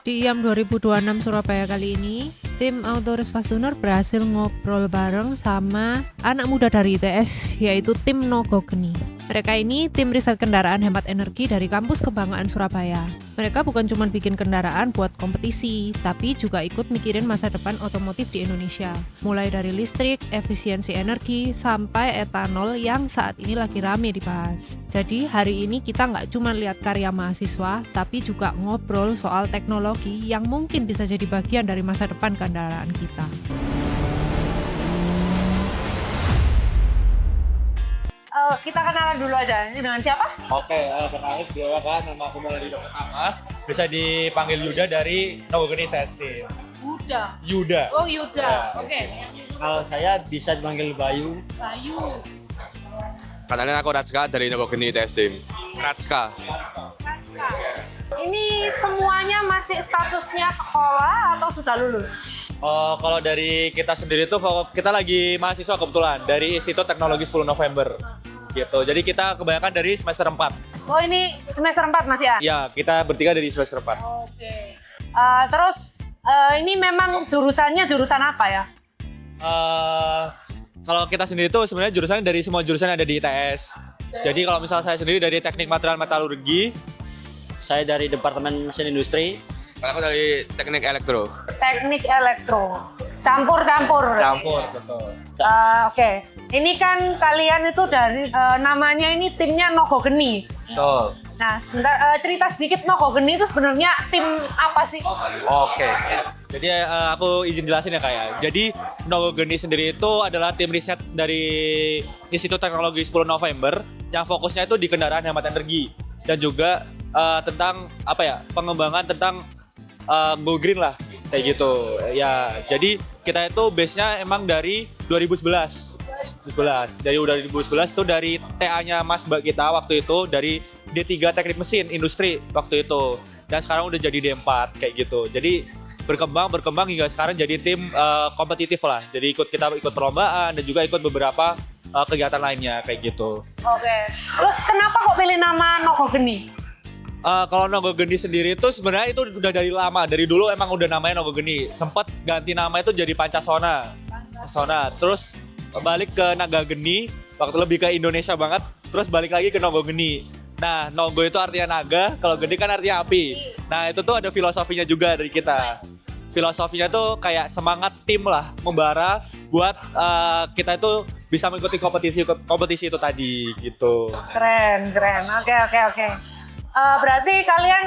Di IAM 2026 Surabaya kali ini, tim Autoris Fastunur berhasil ngobrol bareng sama anak muda dari ITS, yaitu tim Nogo Geni. Mereka ini tim riset kendaraan hemat energi dari kampus Kebanggaan Surabaya. Mereka bukan cuma bikin kendaraan buat kompetisi, tapi juga ikut mikirin masa depan otomotif di Indonesia. Mulai dari listrik, efisiensi energi, sampai etanol yang saat ini lagi rame dibahas. Jadi hari ini kita nggak cuma lihat karya mahasiswa, tapi juga ngobrol soal teknologi yang mungkin bisa jadi bagian dari masa depan kendaraan kita. Kita kenalan dulu aja. Ini dengan siapa? Oke, kenalin kan nama aku Mauladi Dr. Ahmad. Bisa dipanggil Yuda dari Nogo Geni Testing. Yuda. Oh, Yuda. Ya. Oke. Kalau saya bisa dipanggil Bayu. Bayu. Kenalin aku Ratska dari Nogo Geni Testing. Ratska. Ratska. Ini semuanya masih statusnya sekolah atau sudah lulus? Kalau dari kita sendiri tuh kita lagi mahasiswa kebetulan dari Institut Teknologi 10 November. Gitu. Jadi kita kebanyakan dari semester 4. Oh, ini semester 4 Mas ya? Ya, kita bertiga dari semester 4. Oke. Terus ini memang jurusannya jurusan apa ya? Kalau kita sendiri tuh sebenarnya jurusannya dari semua jurusan yang ada di ITS. Jadi kalau misal saya sendiri dari Teknik Material Metalurgi. Saya dari Departemen Mesin Industri. Kalau aku dari Teknik Elektro. Teknik elektro. Campur-campur. Campur, betul. Oke. Ini kan kalian itu dari namanya ini timnya Nogo Geni. Betul. Nah, sebentar cerita sedikit Nogo Geni itu sebenarnya tim apa sih? Oke. Jadi aku izin jelasin ya Kak ya. Jadi Nogo Geni sendiri itu adalah tim riset dari Institut Teknologi 10 November yang fokusnya itu di kendaraan hemat energi dan juga tentang apa ya, pengembangan tentang go green lah kayak gitu. Ya, jadi kita itu base-nya emang dari 2011. Dari 2011 itu dari TA-nya Mas Mbak kita waktu itu dari D3 Teknik Mesin Industri waktu itu. Dan sekarang udah jadi D4 kayak gitu. Jadi berkembang hingga sekarang jadi tim kompetitif lah. Jadi ikut perlombaan dan juga ikut beberapa kegiatan lainnya kayak gitu. Oke. Terus kenapa kok pilih nama Nogo Geni? Kalau Nogo Geni sendiri itu sebenarnya itu udah dari lama. Dari dulu emang udah namanya Nogo Geni. Sempat ganti nama itu jadi Pancasona. Terus balik ke Naga Geni, waktu lebih ke Indonesia banget. Terus balik lagi ke Nogo Geni. Nah, Nogo itu artinya naga, kalau Geni kan artinya api. Nah, itu tuh ada filosofinya juga dari kita. Filosofinya tuh kayak semangat tim lah, membara buat kita itu bisa mengikuti kompetisi itu tadi gitu. Keren. Oke. Berarti kalian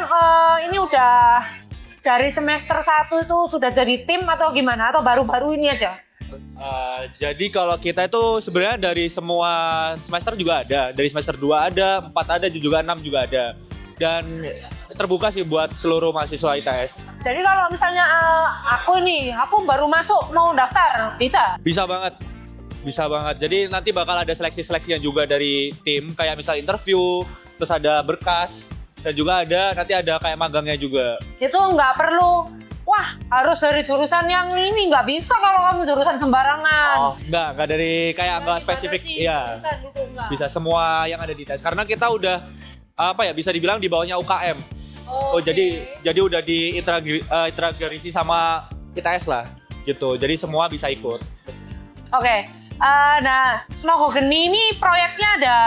ini udah dari semester 1 itu sudah jadi tim atau gimana? Atau baru-baru ini aja? Jadi kalau kita itu sebenarnya dari semua semester juga ada. Dari semester 2 ada, 4 ada, juga 6 juga ada. Dan terbuka sih buat seluruh mahasiswa ITS. Jadi kalau misalnya aku baru masuk mau daftar, bisa? Bisa banget. Jadi nanti bakal ada seleksi-seleksinya juga dari tim. Kayak misal interview, terus ada berkas. Dan juga nanti ada kayak magangnya juga. Itu nggak perlu, wah harus dari jurusan yang ini, nggak bisa kalau kamu jurusan sembarangan. Enggak dari kayak nggak spesifik. Iya. Gitu, Bisa semua yang ada di ITS. Karena kita udah bisa dibilang di bawahnya UKM. Jadi udah diintegrasi sama ITS lah gitu. Jadi semua bisa ikut. Oke. Nah, Nogo Geni ini proyeknya ada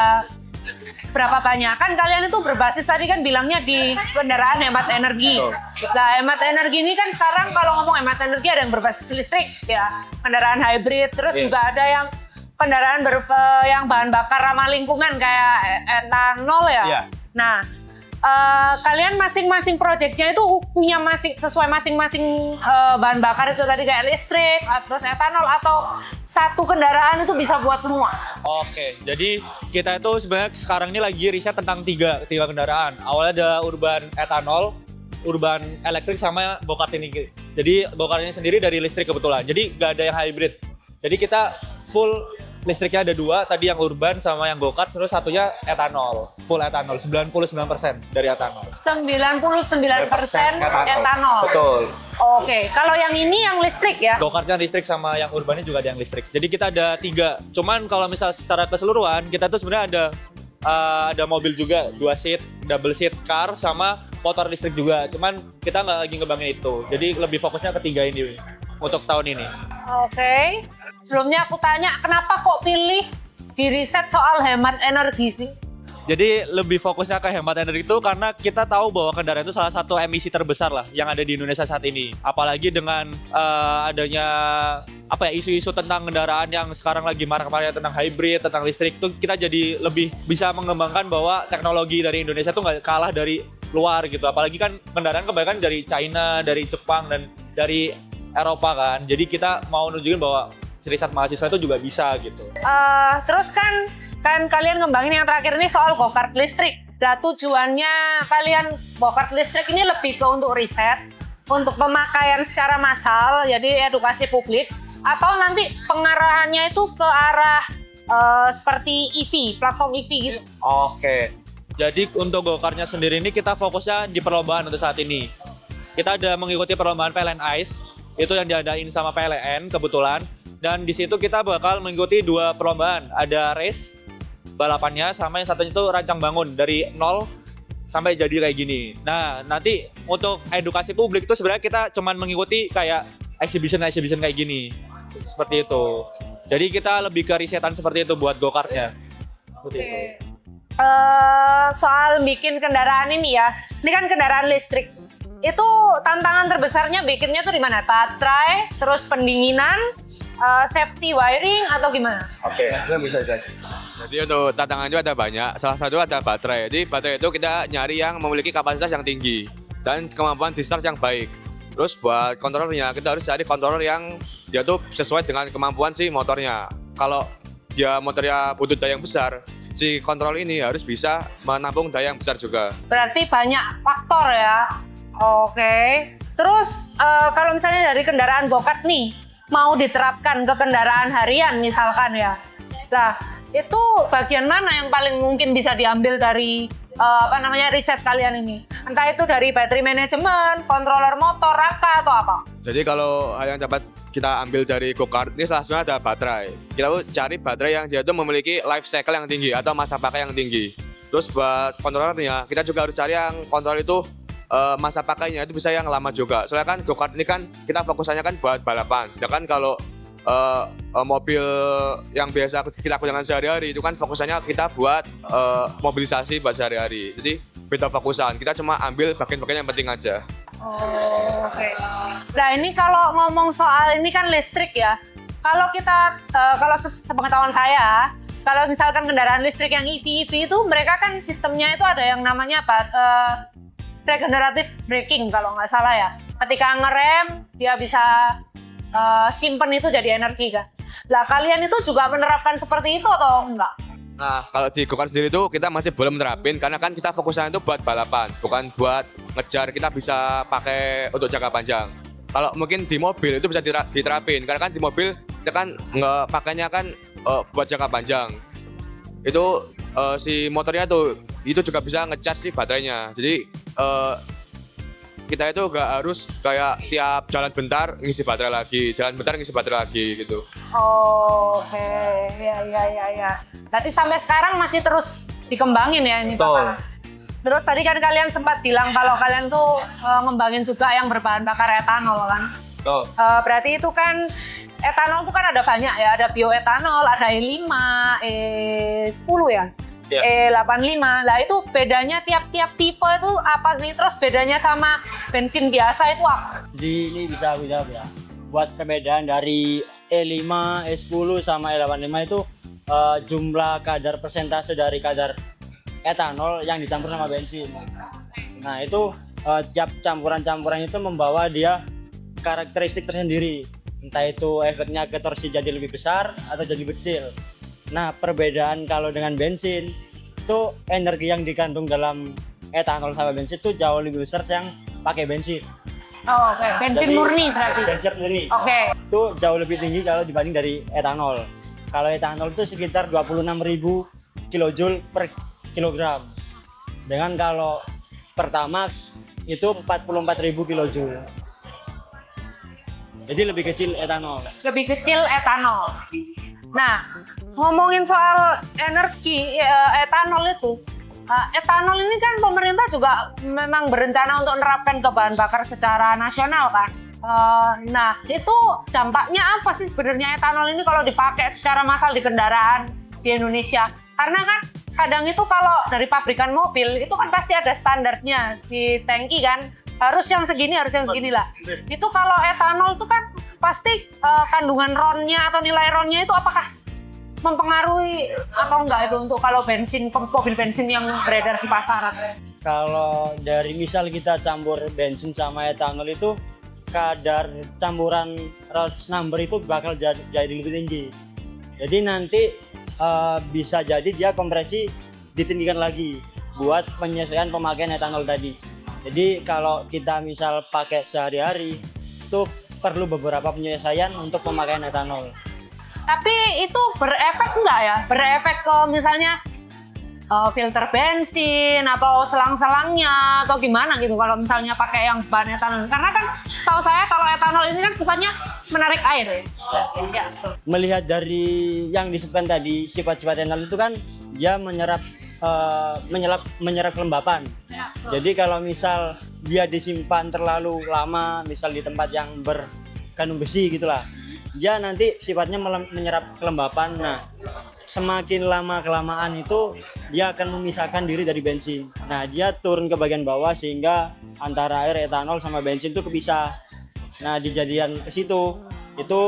berapa banyak? Kan kalian itu berbasis tadi kan bilangnya di kendaraan hemat energi. Nah, hemat energi ini kan sekarang kalau ngomong hemat energi ada yang berbasis listrik ya, kendaraan hybrid, terus juga ada yang kendaraan yang bahan bakar ramah lingkungan kayak etanol ya. Yeah. Nah, kalian masing-masing proyeknya itu punya sesuai masing-masing bahan bakar itu tadi kayak listrik, terus etanol, atau satu kendaraan itu bisa buat semua? Oke, jadi kita itu sebenarnya sekarang ini lagi riset tentang tiga kendaraan. Awalnya ada urban etanol, urban elektrik, sama go-kart ini. Jadi go-kart ini sendiri dari listrik kebetulan. Jadi nggak ada yang hybrid. Jadi kita full listriknya ada 2, tadi yang urban sama yang go-kart, terus satunya etanol, full etanol, 99% dari etanol. 99% etanol. Betul. Oke, kalau yang ini yang listrik ya? Go-kartnya listrik sama yang urbannya juga ada yang listrik. Jadi kita ada 3. Cuman kalau misal secara keseluruhan, kita tuh sebenarnya ada mobil juga 2 seat, double seat car sama motor listrik juga. Cuman kita nggak lagi ngembangin itu. Jadi lebih fokusnya ketiga ini untuk tahun ini. Oke. Sebelumnya aku tanya, kenapa kok pilih di riset soal hemat energi sih? Jadi lebih fokusnya ke hemat energi itu karena kita tahu bahwa kendaraan itu salah satu emisi terbesar lah yang ada di Indonesia saat ini. Apalagi dengan adanya isu-isu tentang kendaraan yang sekarang lagi marak-maraknya tentang hybrid, tentang listrik, itu kita jadi lebih bisa mengembangkan bahwa teknologi dari Indonesia itu nggak kalah dari luar gitu. Apalagi kan kendaraan kebanyakan dari China, dari Jepang, dan dari Eropa kan. Jadi kita mau nunjukin bahwa riset mahasiswa itu juga bisa gitu. Terus kan kalian ngembangin yang terakhir ini soal go-kart listrik. Nah, tujuannya kalian go-kart listrik ini lebih ke untuk riset, untuk pemakaian secara massal, jadi edukasi publik, atau nanti pengarahannya itu ke arah seperti EV, platform EV gitu. Oke. Jadi untuk go-kartnya sendiri ini kita fokusnya di perlombaan untuk saat ini. Kita ada mengikuti perlombaan PLN Ice, itu yang diadain sama PLN kebetulan. Dan di situ kita bakal mengikuti 2 perlombaan, ada race balapannya sama yang satunya itu rancang bangun dari nol sampai jadi kayak gini. Nah, nanti untuk edukasi publik itu sebenarnya kita cuman mengikuti kayak exhibition kayak gini. Seperti itu. Jadi kita lebih ke risetan seperti itu buat go-kartnya. Seperti itu. Soal bikin kendaraan ini ya, ini kan kendaraan listrik. Itu tantangan terbesarnya bikinnya tuh di mana? Baterai, terus pendinginan, safety wiring atau gimana? Oke, saya bisa jelasin. Jadi untuk tantangan itu ada banyak. Salah satu ada baterai. Jadi baterai itu kita nyari yang memiliki kapasitas yang tinggi dan kemampuan discharge yang baik. Terus buat kontrolernya kita harus cari kontroler yang dia tuh sesuai dengan kemampuan si motornya. Kalau dia motornya butuh daya yang besar, si kontrol ini harus bisa menampung daya yang besar juga. Berarti banyak faktor ya. Oke. Terus kalau misalnya dari kendaraan go-kart nih mau diterapkan ke kendaraan harian misalkan ya. Nah, itu bagian mana yang paling mungkin bisa diambil dari riset kalian ini? Entah itu dari battery management, controller motor, rangka atau apa? Jadi kalau hal yang dapat kita ambil dari go-kart ini salah satunya ada baterai. Kita tuh cari baterai yang dia tuh memiliki life cycle yang tinggi atau masa pakai yang tinggi. Terus buat kontrolernya kita juga harus cari yang kontrol itu masa pakainya itu bisa yang lama juga. Soalnya kan go-kart ini kan kita fokusannya kan buat balapan. Sedangkan kalau mobil yang biasa kita gunakan sehari-hari itu kan fokusannya kita buat mobilisasi buat sehari-hari. Jadi beda fokusan. Kita cuma ambil bagian-bagian yang penting aja. Oke. Nah ini kalau ngomong soal ini kan listrik ya. Kalau kita kalau sepengetahuan saya, kalau misalkan kendaraan listrik yang EV itu mereka kan sistemnya itu ada yang namanya regenerative braking kalau nggak salah ya. Ketika ngerem dia bisa simpen itu jadi energi kan. Lah kalian itu juga menerapkan seperti itu atau enggak? Nah kalau di go-kart sendiri itu kita masih belum menerapin karena kan kita fokusnya itu buat balapan, bukan buat ngejar. Kita bisa pakai untuk jangka panjang. Kalau mungkin di mobil itu bisa diterapin karena kan di mobil kita kan nggak pakainya kan buat jangka panjang. Itu si motornya itu juga bisa ngecas si baterainya. Jadi kita itu nggak harus kayak tiap jalan bentar ngisi baterai lagi, jalan bentar ngisi baterai lagi gitu. Oke, ya. Berarti sampai sekarang masih terus dikembangin ya ini Pak. Terus tadi kan kalian sempat bilang kalau kalian tuh ngembangin juga yang berbahan bakar etanol kan. Berarti itu kan etanol itu kan ada banyak ya, ada bioetanol, ada E5, E10 ya. E85. Lah itu bedanya tiap tipe itu apa sih? Terus bedanya sama bensin biasa itu apa? Jadi ini bisa aku jawab ya. Buat perbedaan dari E5, E10 sama E85 itu jumlah kadar persentase dari kadar etanol yang dicampur sama bensin. Nah itu tiap campuran-campuran itu membawa dia karakteristik tersendiri. Entah itu efeknya ke torsi jadi lebih besar atau jadi kecil. Nah perbedaan kalau dengan bensin itu energi yang dikandung dalam etanol sama bensin itu jauh lebih besar yang pakai bensin. Oh, oke. Bensin murni berarti. Bensin murni. Oke. Itu jauh lebih tinggi kalau dibanding dari etanol. Kalau etanol itu sekitar 26.000 kilojoule per kilogram. Sedangkan kalau Pertamax itu 44.000 kilojoule. Jadi lebih kecil etanol. Lebih kecil etanol. Nah, ngomongin soal energi etanol itu, Etanol ini kan pemerintah juga memang berencana untuk menerapkan ke bahan bakar secara nasional kan. Nah, itu dampaknya apa sih sebenarnya etanol ini kalau dipakai secara massal di kendaraan di Indonesia? Karena kan kadang itu kalau dari pabrikan mobil itu kan pasti ada standarnya di tangki kan. Harus yang segini lah. Itu kalau etanol itu kan pasti kandungan RON-nya atau nilai RON-nya itu apakah mempengaruhi atau enggak itu untuk kalau bensin, mobil bensin yang beredar di pasaran? Kalau dari misal kita campur bensin sama etanol itu kadar campuran Roach number itu bakal jadi lebih tinggi. Jadi nanti bisa jadi dia kompresi ditinggikan lagi buat penyesuaian pemakaian etanol tadi. Jadi kalau kita misal pakai sehari-hari itu perlu beberapa penyesuaian untuk pemakaian etanol. Tapi itu berefek enggak ya? Berefek ke misalnya filter bensin atau selang-selangnya atau gimana gitu kalau misalnya pakai yang bahan etanol? Karena kan setahu saya kalau etanol ini kan sifatnya menarik air ya. Melihat dari yang disebutkan tadi sifat-sifat etanol itu kan dia menyerap kelembapan. Jadi kalau misal dia disimpan terlalu lama, misal di tempat yang berkandung besi gitulah, dia nanti sifatnya menyerap kelembapan. Nah, semakin lama kelamaan itu dia akan memisahkan diri dari bensin. Nah, dia turun ke bagian bawah sehingga antara air etanol sama bensin itu kepisah. Nah, dijadian ke situ itu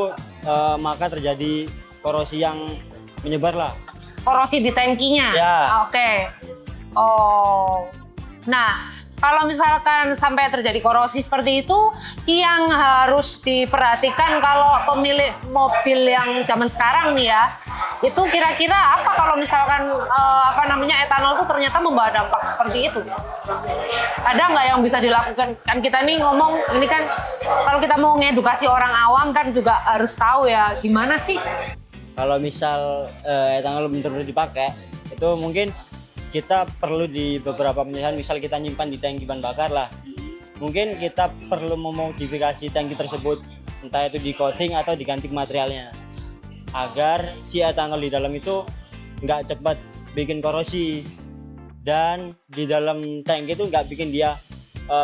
maka terjadi korosi yang menyebar lah. Korosi di tangkinya. Ya. Oke. Oh. Nah, kalau misalkan sampai terjadi korosi seperti itu, yang harus diperhatikan kalau pemilik mobil yang zaman sekarang nih ya, itu kira-kira apa kalau misalkan etanol itu ternyata membawa dampak seperti itu? Ada nggak yang bisa dilakukan? Kan kita nih ngomong, ini kan kalau kita mau ngedukasi orang awam kan juga harus tahu ya gimana sih? Kalau misal etanol benar-benar dipakai, itu mungkin kita perlu di beberapa penyesuaian, misal kita nyimpan di tangki bahan bakar lah. Mungkin kita perlu memodifikasi tangki tersebut, entah itu di coating atau diganti materialnya, agar si etanol di dalam itu nggak cepat bikin korosi, dan di dalam tangki itu nggak bikin dia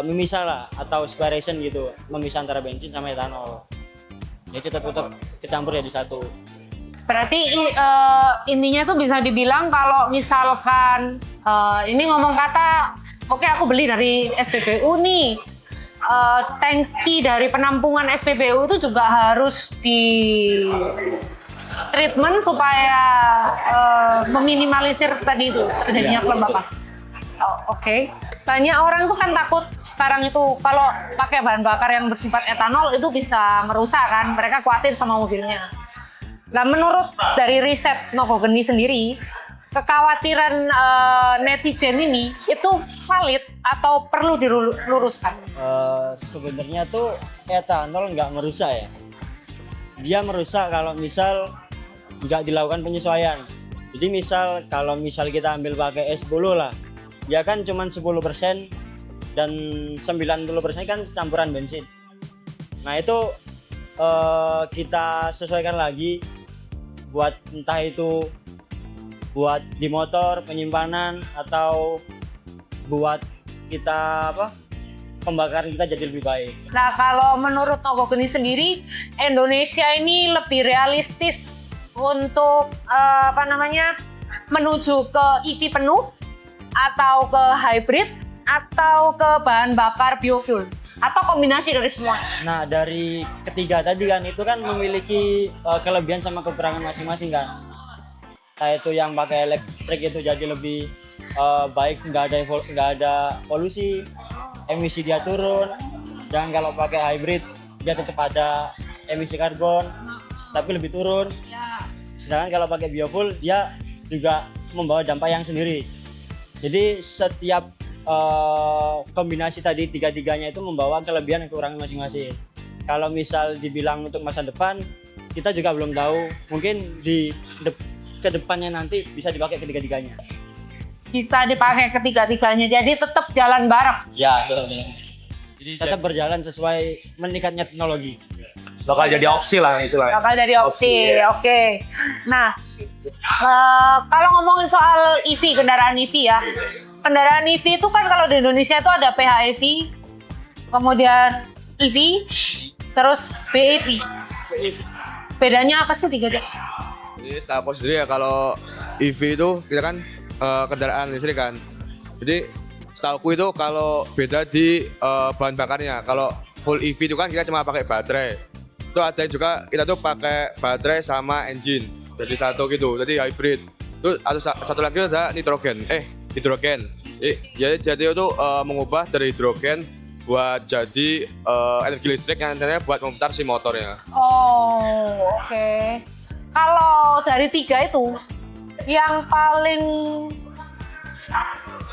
memisah lah, atau separation gitu, memisah antara bensin sama etanol. Jadi tetap kecampur ya di satu. Berarti intinya tuh bisa dibilang kalau misalkan ini ngomong kata, oke aku beli dari SPBU nih, tangki dari penampungan SPBU itu juga harus di treatment supaya meminimalisir tadi itu terjadinya kelembapan. Oke. Banyak orang tuh kan takut sekarang itu kalau pakai bahan bakar yang bersifat etanol itu bisa merusak kan, mereka khawatir sama mobilnya. Nah, menurut dari riset Nogogeni sendiri, kekhawatiran netizen ini itu valid atau perlu diluruskan? Sebenarnya tuh etanol nggak merusak ya. Dia merusak kalau misal nggak dilakukan penyesuaian. Jadi misal kalau kita ambil pakai S10 lah, dia kan cuma 10% dan 90% kan campuran bensin. Nah itu kita sesuaikan lagi buat entah itu buat di motor penyimpanan atau buat kita pembakaran kita jadi lebih baik. Nah, kalau menurut Nogogeni sendiri, Indonesia ini lebih realistis untuk menuju ke EV penuh atau ke hybrid atau ke bahan bakar biofuel atau kombinasi dari semua? Nah, dari ketiga tadi kan itu kan memiliki kelebihan sama kekurangan masing-masing kan. Nah, itu yang pakai elektrik itu jadi lebih baik, nggak ada polusi, emisi dia turun. Sedangkan kalau pakai hybrid dia tetap ada emisi karbon tapi lebih turun. Sedangkan kalau pakai biofuel dia juga membawa dampak yang sendiri. Jadi setiap kombinasi tadi tiga-tiganya itu membawa kelebihan dan kekurangan masing-masing. Kalau misal dibilang untuk masa depan, kita juga belum tahu. Mungkin ke depannya nanti bisa dipakai ketiga-tiganya. Bisa dipakai ketiga-tiganya, jadi tetap jalan bareng. Ya, tetap berjalan sesuai meningkatnya teknologi. Bakal jadi opsi lah istilahnya. Bakal jadi opsi, ya. oke. Nah, Kalau ngomongin soal EV, kendaraan EV ya. Kendaraan EV itu kan kalau di Indonesia itu ada PHEV, kemudian EV, terus BEV. Bedanya apa sih tiga-tiga? Jadi setahu aku sendiri ya kalau EV itu kita kan kendaraan listrik kan. Jadi setahu itu kalau beda di bahan bakarnya. Kalau full EV itu kan kita cuma pakai baterai. Itu ada juga kita tuh pakai baterai sama engine. Jadi satu gitu. Jadi hybrid. Itu satu lagi ada hidrogen. Jadi itu mengubah dari hidrogen buat jadi energi listrik yang nantinya buat memutar si motornya. Oh, oke. Kalau dari tiga itu, yang paling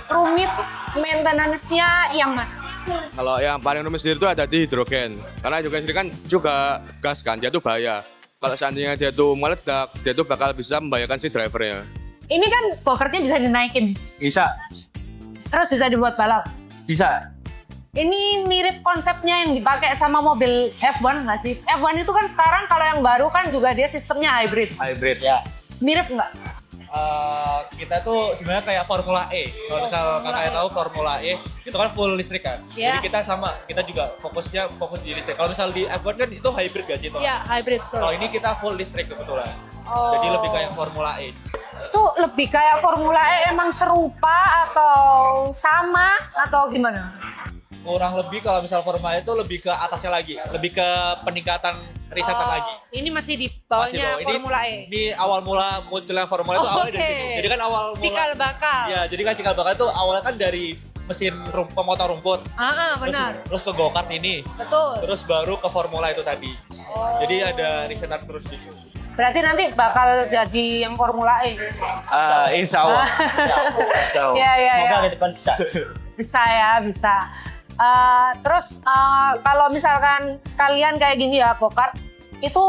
rumit maintenance-nya yang mana? Kalau yang paling rumit sendiri itu ada di hidrogen. Karena hidrogen sendiri kan juga gas kan, dia tuh bahaya. Kalau seandainya dia tuh meledak, dia tuh bakal bisa membahayakan si drivernya. Ini kan go-kartnya bisa dinaikin, Bisa. terus bisa dibuat balap. Bisa. Ini mirip konsepnya yang dipakai sama mobil F1 nggak sih? F1 itu kan sekarang kalau yang baru kan juga dia sistemnya hybrid. Hybrid. Ya. Mirip nggak? Kita tuh sebenarnya kayak Formula E. Kalau misal kakak tahu Formula E, itu kan full listrik kan. Iya. Jadi kita sama, kita juga fokus di listrik. Kalau misal di F1 kan itu hybrid gak sih? Iya, hybrid tuh. Kalau ini kita full listrik kebetulan. Oh. Jadi lebih kayak Formula E. Itu lebih kayak Formula E emang serupa atau sama atau gimana? Kurang lebih kalau misal Formula E itu lebih ke atasnya lagi, lebih ke peningkatan risetan lagi. Ini masih di Masih bawahnya tuh. Formula E. Ini awal mula munculnya Formula itu awalnya dari Oke. situ. Jadi kan awal mula. Cikal bakal. Iya, jadi kan cikal bakal itu awalnya kan dari mesin pemotong rumput. Benar. Terus ke go-kart ini. Betul. Terus baru ke Formula itu tadi. Jadi ada risetan terus gitu. Berarti nanti bakal jadi yang Formula E. Insya Allah. Iya, iya, Semoga iya. ke depan bisa. Bisa ya, bisa. Terus kalau misalkan kalian kayak gini ya go-kart, itu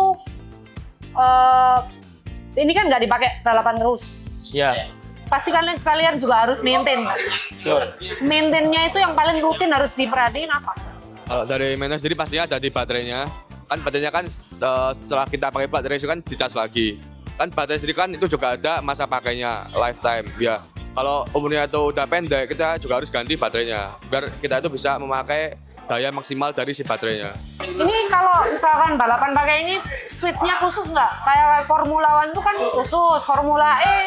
ini kan nggak dipakai balapan terus. Iya. Pasti kalian juga harus maintain. Betul. Maintainnya itu yang paling rutin harus diperhatiin apa? Kalau dari maintenance sendiri pastinya ada di baterainya. Kan baterainya kan setelah kita pakai baterai itu kan dicas lagi. Kan baterai sendiri kan itu juga ada masa pakainya, lifetime ya. Kalau umurnya itu udah pendek, kita juga harus ganti baterainya biar kita itu bisa memakai daya maksimal dari si baterainya. Ini kalau misalkan balapan pakai ini switch-nya khusus nggak? Kayak Formula One itu kan khusus, Formula E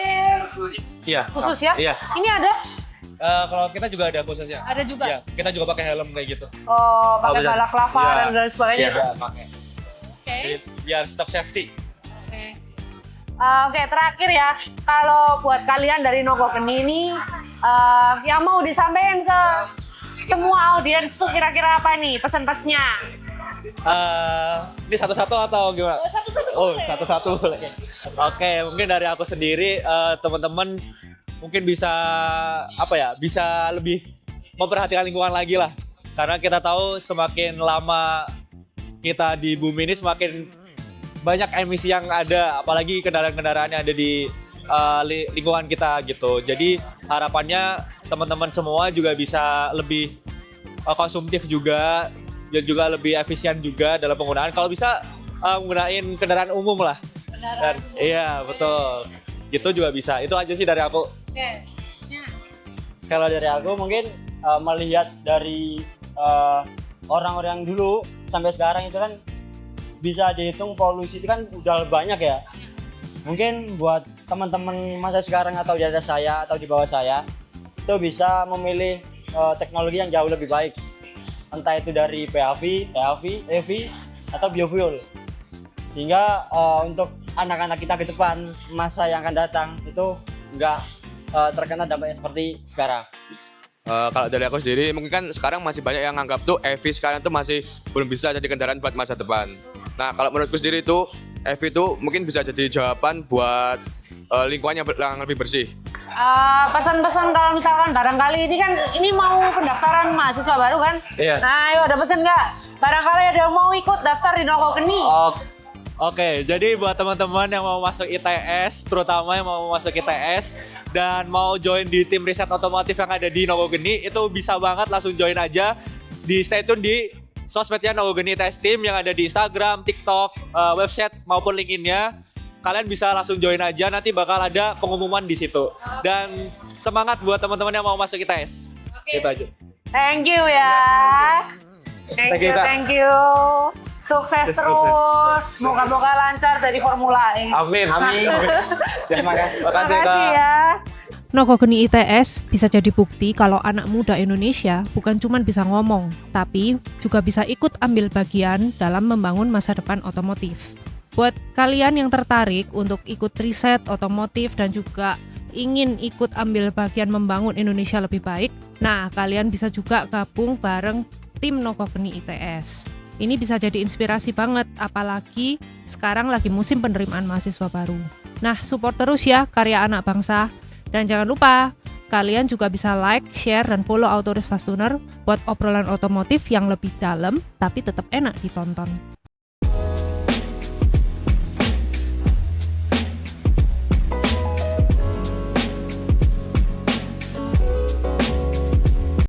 Iya. khusus ya? Iya. Ini ada? Kalau kita juga ada khususnya. Ada juga? Iya, kita juga pakai helm kayak gitu. Oh, pakai benar. balaclava Iya. dan lain sebagainya. Iya, pakai. Oke. Jadi biar stop safety. Oke, terakhir ya, kalau buat kalian dari Nogokeni ini yang mau disampaikan ke semua audiens tuh kira-kira apa nih pesan-pesannya? Ini satu-satu atau gimana? Satu-satu. Oh, satu-satu boleh. Oke, mungkin dari aku sendiri teman-teman mungkin bisa bisa lebih memperhatikan lingkungan lagi lah. Karena kita tahu semakin lama kita di bumi ini semakin banyak emisi yang ada, apalagi kendaraan-kendaraan yang ada di lingkungan kita gitu. Jadi harapannya teman-teman semua juga bisa lebih konsumtif juga dan juga lebih efisien juga dalam penggunaan. Kalau bisa menggunakan kendaraan umum lah. Iya betul. Gitu juga bisa. Itu aja sih dari aku. Oke. Kalau dari aku mungkin melihat dari orang-orang dulu sampai sekarang itu kan bisa dihitung polusi itu kan udah banyak ya. Mungkin buat teman-teman masa sekarang atau di atas saya atau di bawah saya itu bisa memilih teknologi yang jauh lebih baik. Entah itu dari PHV, EV atau biofuel. Sehingga untuk anak-anak kita ke depan, masa yang akan datang itu nggak terkena dampaknya seperti sekarang. Kalau dari aku sendiri, mungkin kan sekarang masih banyak yang nganggap tuh EV sekarang tuh masih belum bisa jadi kendaraan buat masa depan. Nah, kalau menurutku sendiri tuh EV itu mungkin bisa jadi jawaban buat lingkungan yang lebih bersih. Pesan-pesan kalau misalkan barangkali ini mau pendaftaran mahasiswa baru kan? Iya. Nah, ayo ada pesan nggak? Barangkali ada yang mau ikut daftar di Nogokeni. Oke, jadi buat teman-teman yang mau masuk ITS, terutama yang mau masuk ITS dan mau join di tim riset otomotif yang ada di Nogokeni, itu bisa banget langsung join aja. Stay tune di sosmednya Nogokeni ITS Team yang ada di Instagram, TikTok, website maupun LinkedIn-nya. kalian bisa langsung join aja, nanti bakal ada pengumuman di situ. Dan semangat buat teman-teman yang mau masuk ITS. Gitu aja. Thank you ya. Thank you, Kak. Thank you. Sukses terus. Moga-moga lancar dari Formula E. Amin. Amin. Terima kasih. Terima kasih, Makasih Kak. ya. Nogogeni ITS bisa jadi bukti kalau anak muda Indonesia bukan cuma bisa ngomong, tapi juga bisa ikut ambil bagian dalam membangun masa depan otomotif. Buat kalian yang tertarik untuk ikut riset otomotif dan juga ingin ikut ambil bagian membangun Indonesia lebih baik, nah kalian bisa juga gabung bareng tim Nogogeni ITS. Ini bisa jadi inspirasi banget, apalagi sekarang lagi musim penerimaan mahasiswa baru. Nah, support terus ya karya anak bangsa. Dan jangan lupa, kalian juga bisa like, share, dan follow Autoris Fast Tuner buat obrolan otomotif yang lebih dalam tapi tetap enak ditonton.